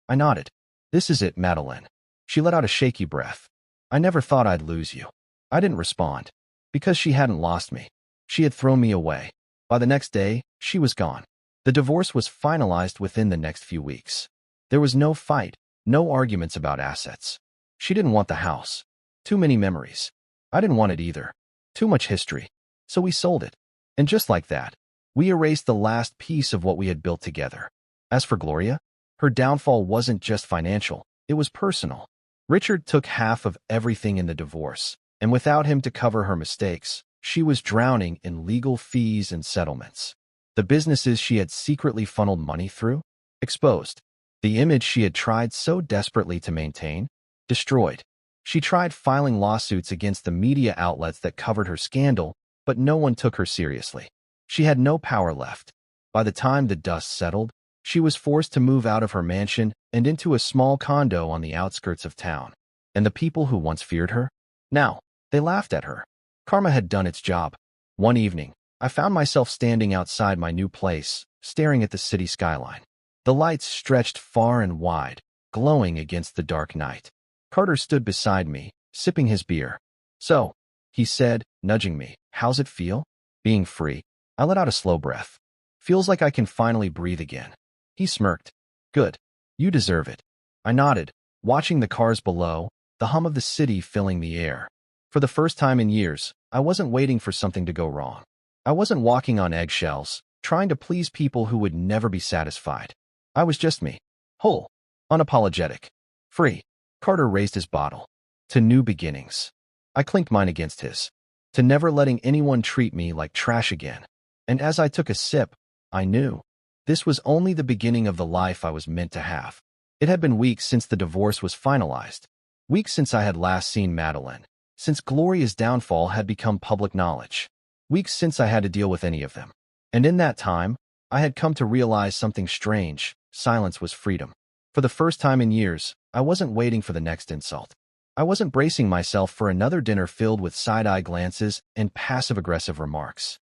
Speaker 1: I nodded. "This is it, Madeline." She let out a shaky breath. "I never thought I'd lose you." I didn't respond. Because she hadn't lost me. She had thrown me away. By the next day, she was gone. The divorce was finalized within the next few weeks. There was no fight, no arguments about assets. She didn't want the house. Too many memories. I didn't want it either. Too much history. So we sold it. And just like that, We erased the last piece of what we had built together. As for Gloria, her downfall wasn't just financial, it was personal. Richard took half of everything in the divorce, and without him to cover her mistakes, she was drowning in legal fees and settlements. The businesses she had secretly funneled money through, exposed. The image she had tried so desperately to maintain, destroyed. She tried filing lawsuits against the media outlets that covered her scandal, but no one took her seriously. She had no power left. By the time the dust settled, she was forced to move out of her mansion and into a small condo on the outskirts of town. And the people who once feared her? Now, they laughed at her. Karma had done its job. One evening, I found myself standing outside my new place, staring at the city skyline. The lights stretched far and wide, glowing against the dark night. Carter stood beside me, sipping his beer. "So," he said, nudging me, "how's it feel? Being free?" I let out a slow breath. "Feels like I can finally breathe again." He smirked. "Good. You deserve it." I nodded, watching the cars below, the hum of the city filling the air. For the first time in years, I wasn't waiting for something to go wrong. I wasn't walking on eggshells, trying to please people who would never be satisfied. I was just me. Whole. Unapologetic. Free. Carter raised his bottle. "To new beginnings." I clinked mine against his. "To never letting anyone treat me like trash again." And as I took a sip, I knew. This was only the beginning of the life I was meant to have. It had been weeks since the divorce was finalized. Weeks since I had last seen Madeline. Since Gloria's downfall had become public knowledge. Weeks since I had to deal with any of them. And in that time, I had come to realize something strange. Silence was freedom. For the first time in years, I wasn't waiting for the next insult. I wasn't bracing myself for another dinner filled with side-eye glances and passive-aggressive remarks.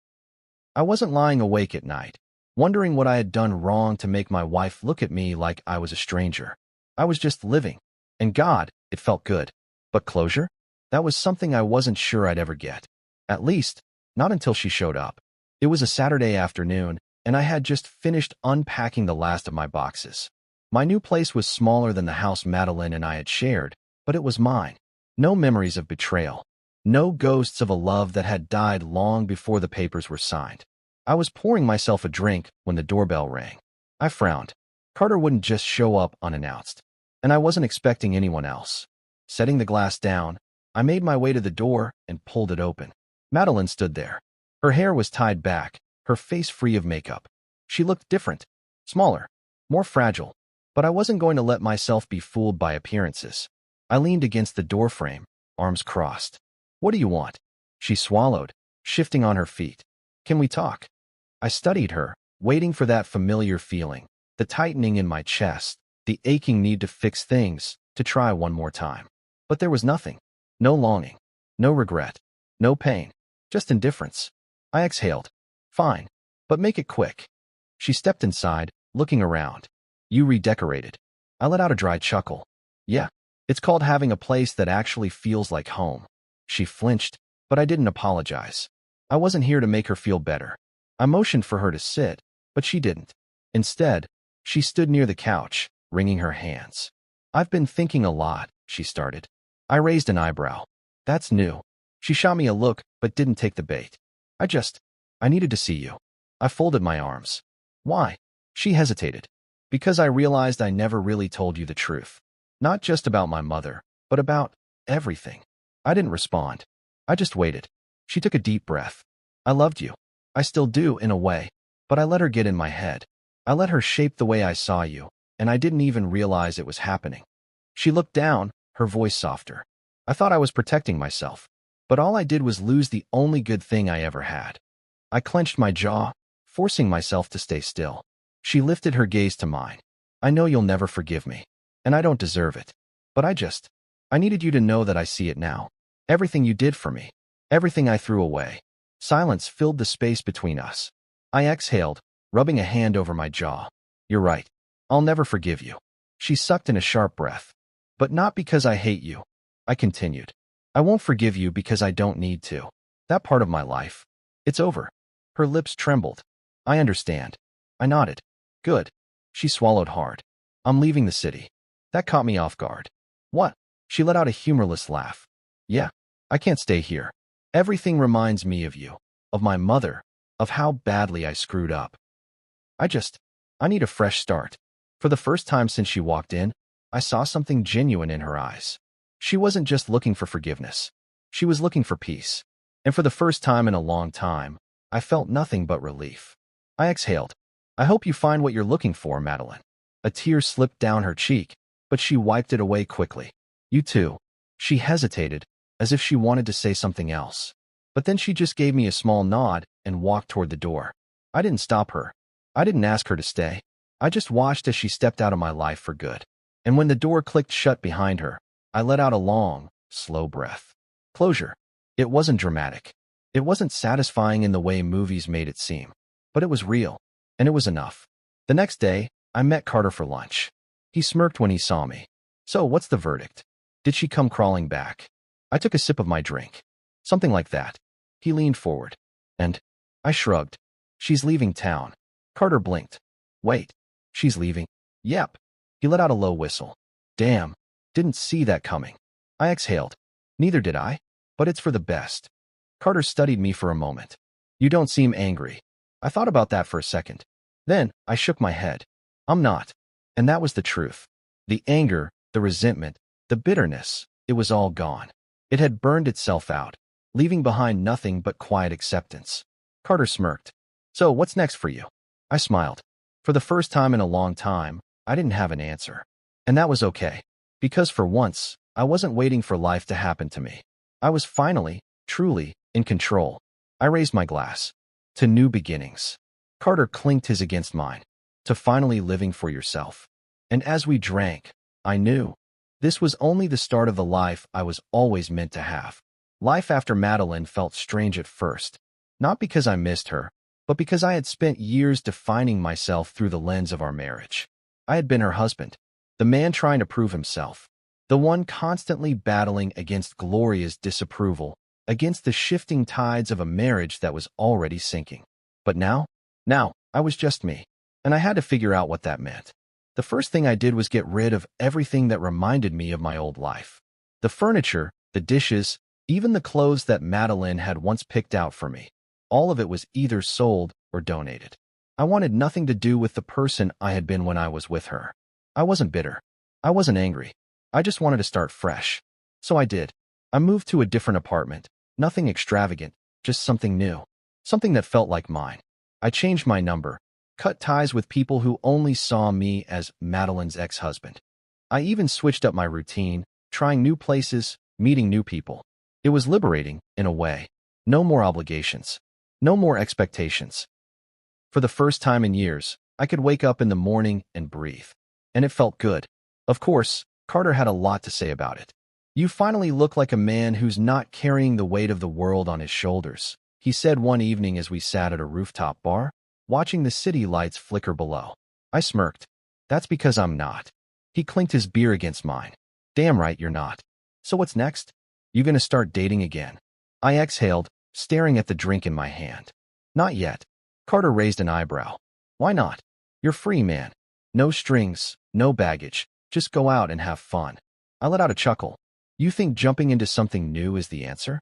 Speaker 1: I wasn't lying awake at night, wondering what I had done wrong to make my wife look at me like I was a stranger. I was just living. And God, it felt good. But closure? That was something I wasn't sure I'd ever get. At least, not until she showed up. It was a Saturday afternoon, and I had just finished unpacking the last of my boxes. My new place was smaller than the house Madeline and I had shared, but it was mine. No memories of betrayal. No ghosts of a love that had died long before the papers were signed. I was pouring myself a drink when the doorbell rang. I frowned. Carter wouldn't just show up unannounced. And I wasn't expecting anyone else. Setting the glass down, I made my way to the door and pulled it open. Madeline stood there. Her hair was tied back, her face free of makeup. She looked different, smaller, more fragile. But I wasn't going to let myself be fooled by appearances. I leaned against the doorframe, arms crossed. "What do you want?" She swallowed, shifting on her feet. "Can we talk?" I studied her, waiting for that familiar feeling, the tightening in my chest, the aching need to fix things, to try one more time. But there was nothing. No longing. No regret. No pain. Just indifference. I exhaled. "Fine. But make it quick." She stepped inside, looking around. "You redecorated." I let out a dry chuckle. "Yeah. It's called having a place that actually feels like home." She flinched, but I didn't apologize. I wasn't here to make her feel better. I motioned for her to sit, but she didn't. Instead, she stood near the couch, wringing her hands. "I've been thinking a lot," she started. I raised an eyebrow. "That's new." She shot me a look, but didn't take the bait. I needed to see you." I folded my arms. "Why?" She hesitated. "Because I realized I never really told you the truth. Not just about my mother, but about everything." I didn't respond. I just waited. She took a deep breath. "I loved you. I still do, in a way. But I let her get in my head. I let her shape the way I saw you, and I didn't even realize it was happening." She looked down, her voice softer. "I thought I was protecting myself. But all I did was lose the only good thing I ever had." I clenched my jaw, forcing myself to stay still. She lifted her gaze to mine. "I know you'll never forgive me. And I don't deserve it. But I needed you to know that I see it now. Everything you did for me. Everything I threw away." Silence filled the space between us. I exhaled, rubbing a hand over my jaw. "You're right. I'll never forgive you." She sucked in a sharp breath. "But not because I hate you." I continued. "I won't forgive you because I don't need to. That part of my life. It's over." Her lips trembled. "I understand." I nodded. "Good." She swallowed hard. "I'm leaving the city." That caught me off guard. "What?" She let out a humorless laugh. "Yeah, I can't stay here. Everything reminds me of you, of my mother, of how badly I screwed up. I need a fresh start. For the first time since she walked in, I saw something genuine in her eyes. She wasn't just looking for forgiveness. She was looking for peace. And for the first time in a long time, I felt nothing but relief. I exhaled. I hope you find what you're looking for, Madeline. A tear slipped down her cheek, but she wiped it away quickly. You too. She hesitated, as if she wanted to say something else. But then she just gave me a small nod and walked toward the door. I didn't stop her. I didn't ask her to stay. I just watched as she stepped out of my life for good. And when the door clicked shut behind her, I let out a long, slow breath. Closure. It wasn't dramatic. It wasn't satisfying in the way movies made it seem. But it was real, and it was enough. The next day, I met Carter for lunch. He smirked when he saw me. So, what's the verdict? Did she come crawling back? I took a sip of my drink. Something like that. He leaned forward. And I shrugged. She's leaving town. Carter blinked. Wait. She's leaving? Yep. He let out a low whistle. Damn. Didn't see that coming. I exhaled. Neither did I. But it's for the best. Carter studied me for a moment. You don't seem angry. I thought about that for a second. Then, I shook my head. I'm not. And that was the truth. The anger, the resentment, the bitterness, it was all gone. It had burned itself out, leaving behind nothing but quiet acceptance. Carter smirked. So, what's next for you? I smiled. For the first time in a long time, I didn't have an answer. And that was okay. Because for once, I wasn't waiting for life to happen to me. I was finally, truly, in control. I raised my glass. To new beginnings. Carter clinked his against mine. To finally living for yourself. And as we drank, I knew. This was only the start of the life I was always meant to have. Life after Madeline felt strange at first. Not because I missed her, but because I had spent years defining myself through the lens of our marriage. I had been her husband, the man trying to prove himself, the one constantly battling against Gloria's disapproval, against the shifting tides of a marriage that was already sinking. But now, I was just me, and I had to figure out what that meant. The first thing I did was get rid of everything that reminded me of my old life. The furniture, the dishes, even the clothes that Madeline had once picked out for me. All of it was either sold or donated. I wanted nothing to do with the person I had been when I was with her. I wasn't bitter. I wasn't angry. I just wanted to start fresh. So I did. I moved to a different apartment. Nothing extravagant, just something new. Something that felt like mine. I changed my number, cut ties with people who only saw me as Madeline's ex-husband. I even switched up my routine, trying new places, meeting new people. It was liberating, in a way. No more obligations. No more expectations. For the first time in years, I could wake up in the morning and breathe. And it felt good. Of course, Carter had a lot to say about it. You finally look like a man who's not carrying the weight of the world on his shoulders, he said one evening as we sat at a rooftop bar, watching the city lights flicker below. I smirked. That's because I'm not. He clinked his beer against mine. Damn right you're not. So what's next? You gonna start dating again? I exhaled, staring at the drink in my hand. Not yet. Carter raised an eyebrow. Why not? You're free, man. No strings, no baggage. Just go out and have fun. I let out a chuckle. You think jumping into something new is the answer?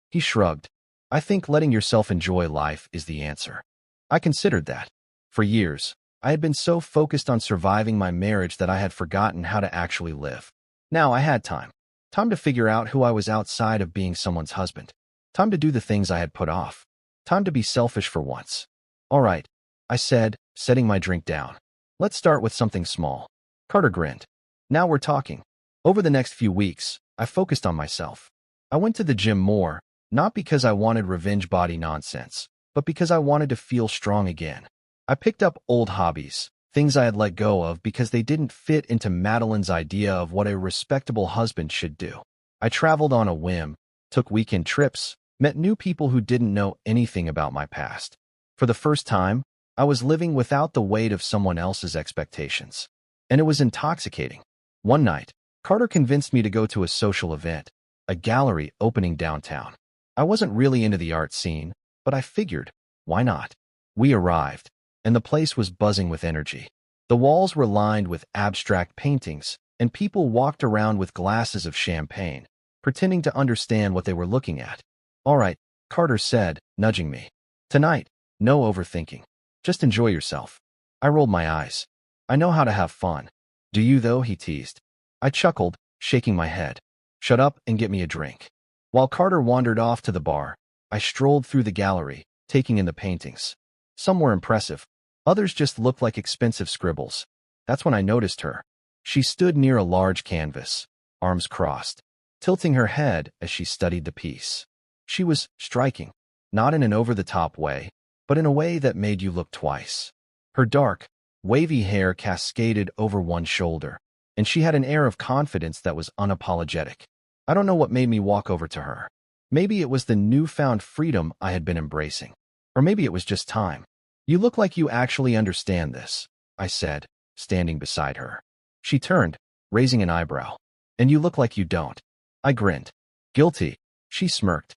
Speaker 1: He shrugged. I think letting yourself enjoy life is the answer. I considered that. For years, I had been so focused on surviving my marriage that I had forgotten how to actually live. Now I had time. Time to figure out who I was outside of being someone's husband. Time to do the things I had put off. Time to be selfish for once. All right, I said, setting my drink down. Let's start with something small. Carter grinned. Now we're talking. Over the next few weeks, I focused on myself. I went to the gym more, not because I wanted revenge body nonsense, but because I wanted to feel strong again. I picked up old hobbies, things I had let go of because they didn't fit into Madeline's idea of what a respectable husband should do. I traveled on a whim, took weekend trips, met new people who didn't know anything about my past. For the first time, I was living without the weight of someone else's expectations. And it was intoxicating. One night, Carter convinced me to go to a social event, a gallery opening downtown. I wasn't really into the art scene, but I figured, why not? We arrived, and the place was buzzing with energy. The walls were lined with abstract paintings, and people walked around with glasses of champagne, pretending to understand what they were looking at. All right, Carter said, nudging me. Tonight, No overthinking. Just enjoy yourself. I rolled my eyes. I know how to have fun. Do you though? He teased. I chuckled, shaking my head. Shut up and get me a drink. While Carter wandered off to the bar, I strolled through the gallery, taking in the paintings. Some were impressive. Others just looked like expensive scribbles. That's when I noticed her. She stood near a large canvas, arms crossed, tilting her head as she studied the piece. She was striking, not in an over-the-top way, but in a way that made you look twice. Her dark, wavy hair cascaded over one shoulder, and she had an air of confidence that was unapologetic. I don't know what made me walk over to her. Maybe it was the newfound freedom I had been embracing. Or maybe it was just time. You look like you actually understand this, I said, standing beside her. She turned, raising an eyebrow. And you look like you don't. I grinned. Guilty. She smirked.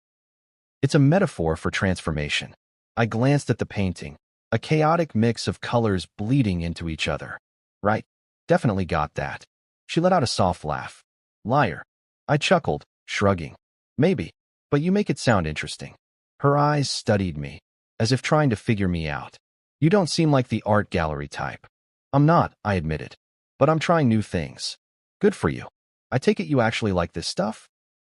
Speaker 1: It's a metaphor for transformation. I glanced at the painting, a chaotic mix of colors bleeding into each other. Right. Definitely got that. She let out a soft laugh. Liar. I chuckled, shrugging. Maybe, but you make it sound interesting. Her eyes studied me, as if trying to figure me out. You don't seem like the art gallery type. I'm not, I admitted. But I'm trying new things. Good for you. I take it you actually like this stuff?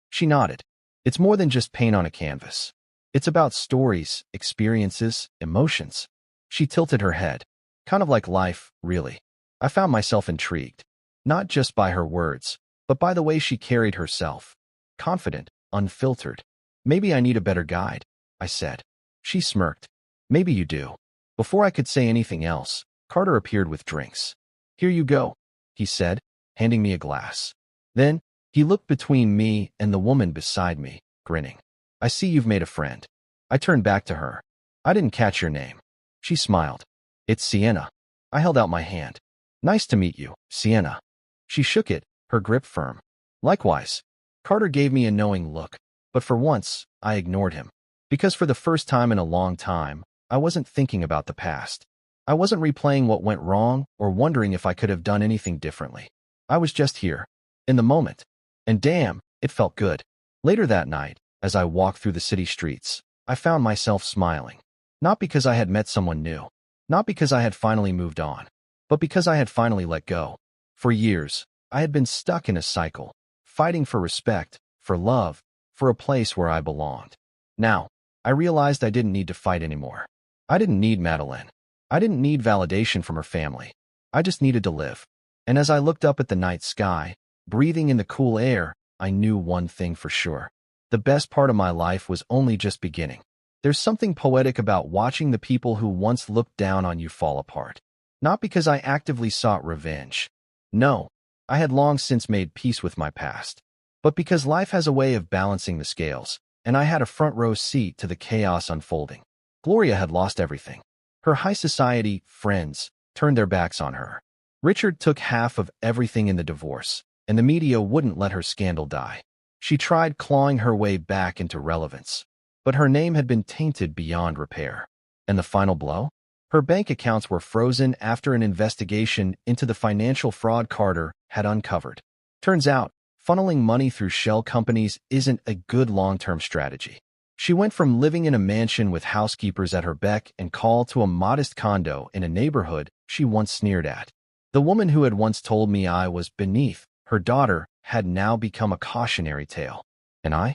Speaker 1: She nodded. It's more than just paint on a canvas. It's about stories, experiences, emotions. She tilted her head. Kind of like life, really. I found myself intrigued. Not just by her words, but by the way she carried herself. Confident, unfiltered. Maybe I need a better guide, I said. She smirked. Maybe you do. Before I could say anything else, Carter appeared with drinks. Here you go, he said, handing me a glass. Then, he looked between me and the woman beside me, grinning. I see you've made a friend. I turned back to her. I didn't catch your name. She smiled. It's Sienna. I held out my hand. Nice to meet you, Sienna. She shook it, her grip firm. Likewise. Carter gave me a knowing look, but for once, I ignored him. Because for the first time in a long time, I wasn't thinking about the past. I wasn't replaying what went wrong or wondering if I could have done anything differently. I was just here, in the moment. And damn, it felt good. Later that night, as I walked through the city streets, I found myself smiling. Not because I had met someone new, not because I had finally moved on, but because I had finally let go. For years, I had been stuck in a cycle, fighting for respect, for love, for a place where I belonged. Now, I realized I didn't need to fight anymore. I didn't need Madeline. I didn't need validation from her family. I just needed to live. And as I looked up at the night sky, breathing in the cool air, I knew one thing for sure. The best part of my life was only just beginning. There's something poetic about watching the people who once looked down on you fall apart. Not because I actively sought revenge. No, I had long since made peace with my past. But because life has a way of balancing the scales, and I had a front row seat to the chaos unfolding. Gloria had lost everything. Her high society friends turned their backs on her. Richard took half of everything in the divorce, and the media wouldn't let her scandal die. She tried clawing her way back into relevance, but her name had been tainted beyond repair. And the final blow? Her bank accounts were frozen after an investigation into the financial fraud Carter had uncovered. Turns out, funneling money through shell companies isn't a good long-term strategy. She went from living in a mansion with housekeepers at her beck and call to a modest condo in a neighborhood she once sneered at. The woman who had once told me I was beneath her daughter had now become a cautionary tale. And I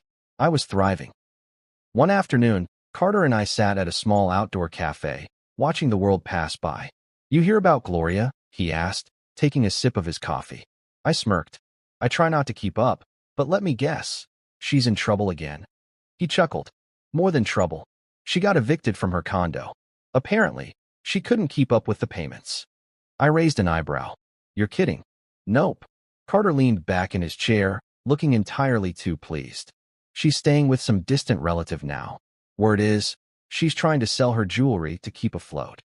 Speaker 1: was thriving. One afternoon, Carter and I sat at a small outdoor cafe, watching the world pass by. You hear about Gloria? He asked, taking a sip of his coffee. I smirked. I try not to keep up, but let me guess. She's in trouble again. He chuckled. More than trouble. She got evicted from her condo. Apparently, she couldn't keep up with the payments. I raised an eyebrow. You're kidding. Nope. Carter leaned back in his chair, looking entirely too pleased. She's staying with some distant relative now. Word is, she's trying to sell her jewelry to keep afloat.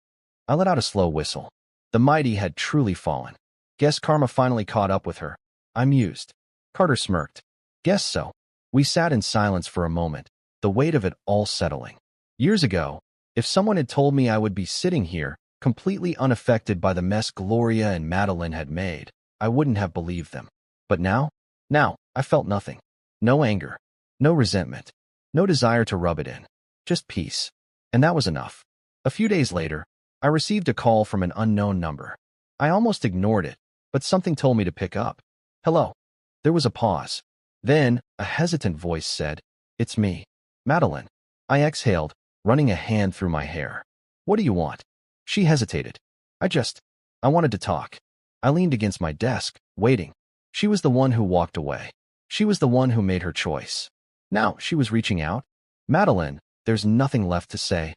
Speaker 1: I let out a slow whistle. The mighty had truly fallen. Guess karma finally caught up with her. I mused. Carter smirked. Guess so. We sat in silence for a moment, the weight of it all settling. Years ago, if someone had told me I would be sitting here, completely unaffected by the mess Gloria and Madeline had made, I wouldn't have believed them. But now, I felt nothing. No anger. No resentment. No desire to rub it in. Just peace. And that was enough. A few days later, I received a call from an unknown number. I almost ignored it, but something told me to pick up. Hello. There was a pause. Then, a hesitant voice said, "It's me, Madeline." I exhaled, running a hand through my hair. "What do you want?" She hesitated. I wanted to talk." I leaned against my desk, waiting. She was the one who walked away. She was the one who made her choice. Now she was reaching out. "Madeline, there's nothing left to say,"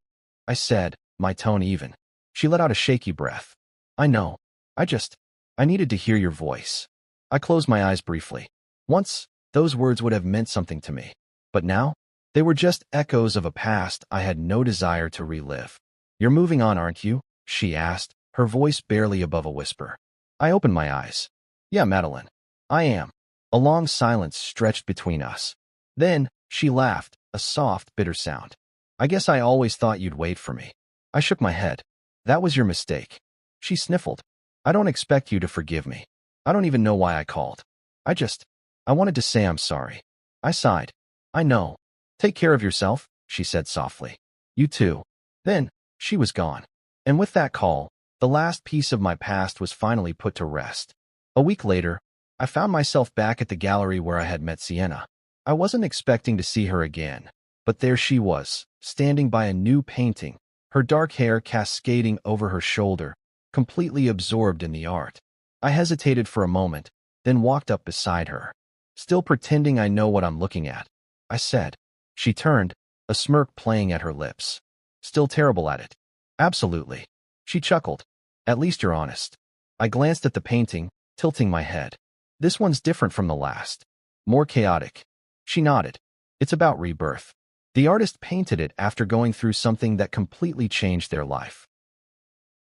Speaker 1: I said, my tone even. She let out a shaky breath. "I know. I needed to hear your voice." I closed my eyes briefly. Once, those words would have meant something to me. But now, they were just echoes of a past I had no desire to relive. "You're moving on, aren't you?" she asked, her voice barely above a whisper. I opened my eyes. "Yeah, Madeline. I am." A long silence stretched between us. Then, she laughed, a soft, bitter sound. "I guess I always thought you'd wait for me." I shook my head. "That was your mistake." She sniffled. "I don't expect you to forgive me. I don't even know why I called. I wanted to say I'm sorry." I sighed. "I know. Take care of yourself," she said softly. "You too." Then, she was gone. And with that call, the last piece of my past was finally put to rest. A week later, I found myself back at the gallery where I had met Sienna. I wasn't expecting to see her again, but there she was, standing by a new painting, her dark hair cascading over her shoulder, completely absorbed in the art. I hesitated for a moment, then walked up beside her. "Still pretending I know what I'm looking at," I said. She turned, a smirk playing at her lips. "Still terrible at it." "Absolutely." She chuckled. "At least you're honest." I glanced at the painting, tilting my head. "This one's different from the last. More chaotic." She nodded. "It's about rebirth. The artist painted it after going through something that completely changed their life."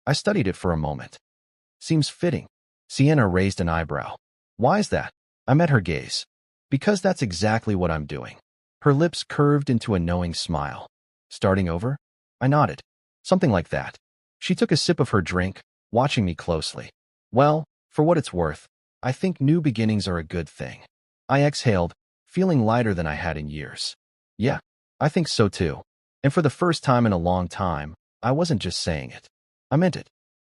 Speaker 1: I studied it for a moment. "Seems fitting." Sienna raised an eyebrow. "Why is that?" I met her gaze. "Because that's exactly what I'm doing." Her lips curved into a knowing smile. "Starting over?" I nodded. "Something like that." She took a sip of her drink, watching me closely. "Well, for what it's worth, I think new beginnings are a good thing." I exhaled, feeling lighter than I had in years. "Yeah, I think so too." And for the first time in a long time, I wasn't just saying it. I meant it.